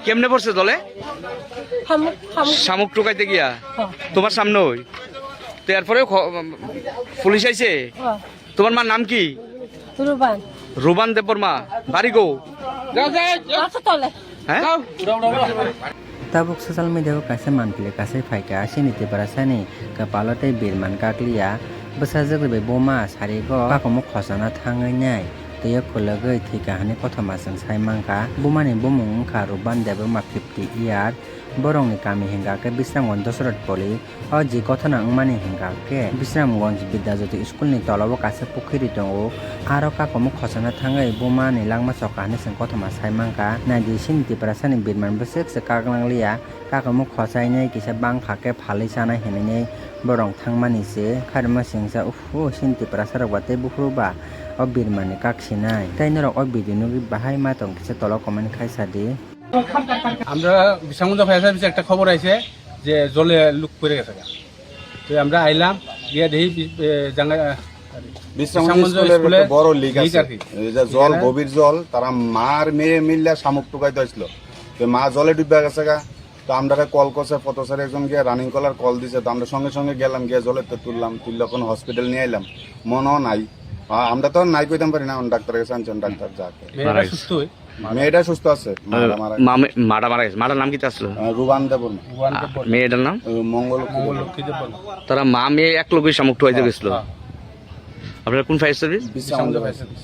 কেমনে পড়ছে দলে? শামুক টুকাইতে গিয়া তোমার সামনে ওই তো এরপরে পুলিশ আইছে। তোমার মার নাম কি? রুবান। রুবান দেবর মা বাড়ি গো? হ্যাঁ tabuk social media ko kaisa manpile kasai phaika sini te para sani kapalote birman kakliya bwsajak be boma sari go kakomo khosana thangai nai tei khulagai thika hani kothoma sang saimangka bomani bomung kha ruban deba ma 50 year borong ni kami hingga ke Bisramgonj Dosrat Poli o ji kothona angmani hingga ke Bisramgonj Bidyajyoti school ni tolabo kase pukhiri tongo aro kakomo khosana thangai bomani langma choka hani sang kothoma saimangka nadi sini te para sani birman bwsek se kaglanglia kakomo khosai nai kisa bangkha ke phalai sana hinai borong thangmani se kharma singsa ufu sini te para sarok bate bufruba o birmani kaksinai tai norok o video nugi bahai ma tong kisa tolo comment khaisadi আমরা বিশালগঞ্জ fire সার্ভিসে একটা খবর আছে যে জলে look পড়ে গেছে। তো আমরা আইলাম গিয়ে দেখি বিশ্রামগঞ্জ স্কুলে বড় লিক আছে, জল গভীর জল, তারা মার মেয়ে মিললে শামুক টুকাইতে আসছিল। তো মা জলে ডুবে গেছে গা। তো আমরা কল করছে পথচারী একজন গিয়ে রানিং কলার কল দিছে। তো আমরা সঙ্গে সঙ্গে গেলাম, গিয়ে জলে তুললাম, তুললে এখন হসপিটাল নিয়ে এলাম, মনও নাই। আমরা তো নাই কইতাম পারি না, ডাক্তারের কাছে আনছেন, ডাক্তার যাকে মেয়েটা সুস্থ আছে। মারা গেছে। মাটার নাম কি আসলো? রুবান দেবর। মেয়েটার নাম মঙ্গলক্ষী। তারা মা মেয়ে এক লোকের শামুক টুকাইতে গেছিল। আপনারা কোন fire service? Bishramganj fire service.